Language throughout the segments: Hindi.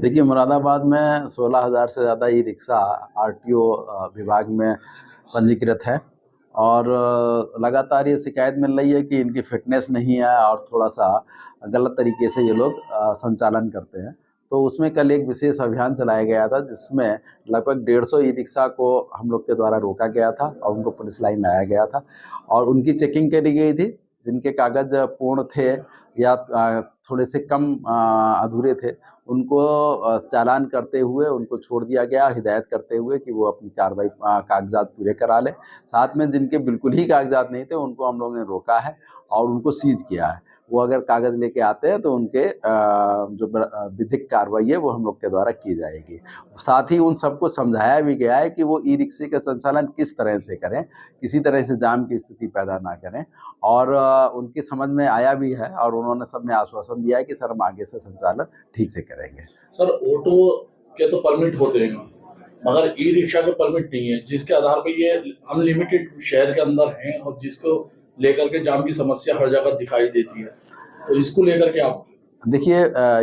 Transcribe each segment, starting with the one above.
देखिए, मुरादाबाद में 16,000 से ज़्यादा ई रिक्शा आरटीओ विभाग में पंजीकृत है और लगातार ये शिकायत मिल रही है कि इनकी फ़िटनेस नहीं है और थोड़ा-सा गलत तरीके से ये लोग संचालन करते हैं। तो उसमें कल एक विशेष अभियान चलाया गया था, जिसमें लगभग 150 ई रिक्शा को हम लोग के द्वारा रोका गया था और उनको पुलिस लाइन लाया गया था और उनकी चेकिंग करी गई थी। जिनके कागज़ पूर्ण थे या थोड़े से कम अधूरे थे, उनको चालान करते हुए उनको छोड़ दिया गया, हिदायत करते हुए कि वो अपनी कार्रवाई कागज़ात पूरे करा लें। साथ में जिनके बिल्कुल ही कागज़ात नहीं थे, उनको हम लोगों ने रोका है और उनको सीज़ किया है। वो अगर कागज़ लेके आते हैं तो उनके जो विधिक कार्रवाई है वो हम लोग के द्वारा की जाएगी। साथ ही उन सबको समझाया भी गया है कि वो ई-रिक्शे का संचालन किस तरह से करें, किसी तरह से जाम की स्थिति पैदा ना करें और उनकी समझ में आया भी है और उन्होंने सबने आश्वासन दिया है कि सर हम आगे से संचालन ठीक से करेंगे। सर ऑटो के तो परमिट होते हैं मगर ई रिक्शा के परमिट नहीं है, जिसके आधार पर ये अनलिमिटेड शहर के अंदर हैं और जिसको लेकर के जाम की समस्या हर जगह दिखाई देती है, तो इसको लेकर के आप देखिए,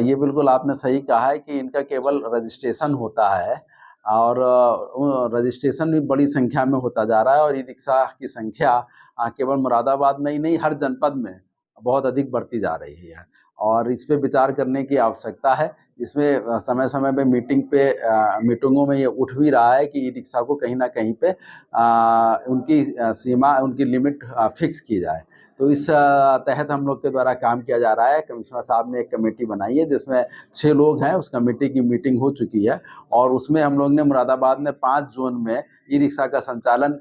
ये बिल्कुल आपने सही कहा है कि इनका केवल रजिस्ट्रेशन होता है और रजिस्ट्रेशन भी बड़ी संख्या में होता जा रहा है और ई रिक्शा की संख्या केवल मुरादाबाद में ही नहीं, हर जनपद में बहुत अधिक बढ़ती जा रही है और इस पे विचार करने की आवश्यकता है। इसमें समय-समय पे मीटिंगों में ये उठ भी रहा है कि ई रिक्शा को कहीं न कहीं पे उनकी सीमा, उनकी लिमिट फिक्स की जाए। तो इस तहत हम लोग के द्वारा काम किया जा रहा है। कमिश्नर साहब ने एक कमेटी बनाई है जिसमें 6 लोग हैं। उस कमेटी की मीटिंग हो चुकी है और उसमें हम लोग ने मुरादाबाद में 5 जोन में ई रिक्शा का संचालन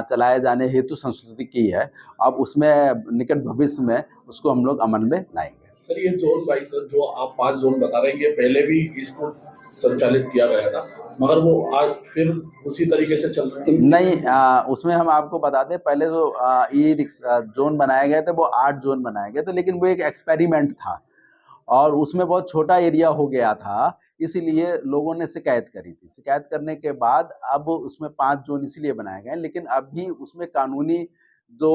चलाए जाने हेतु संस्तुति की है। अब उसमें निकट भविष्य में उसको हम लोग अमल में लाएंगे। सर ये जोन बाई जो आप 5 जोन बता रहे हैं, ये पहले भी इसको संचालित किया गया था मगर वो आज फिर उसी तरीके से चल रहा है? नहीं, उसमें हम आपको बता दें, पहले जो ई रिक्शा जोन बनाए गए थे वो 8 जोन बनाए गए थे, लेकिन वो एक एक्सपेरिमेंट था और उसमें बहुत छोटा एरिया हो गया था, इसीलिए लोगों ने शिकायत करी थी। शिकायत करने के बाद अब उसमें 5 जोन इसलिए बनाए गए हैं, लेकिन अभी उसमें कानूनी जो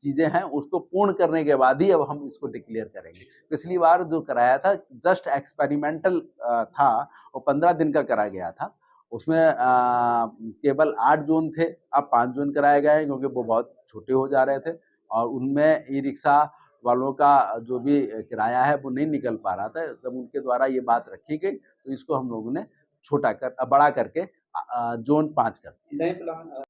चीज़ें हैं उसको पूर्ण करने के बाद ही अब हम इसको डिक्लेयर करेंगे। पिछली बार जो कराया था जस्ट एक्सपेरिमेंटल था, वो 15 दिन का करा गया था। उसमें केवल 8 जोन थे, अब 5 जोन कराए गए हैं क्योंकि वो बहुत छोटे हो जा रहे थे और उनमें ई रिक्शा वालों का जो भी किराया है वो नहीं निकल पा रहा था। जब उनके द्वारा ये बात रखी गई तो इसको हम लोगों ने बड़ा करके जोन 5 कर दिया।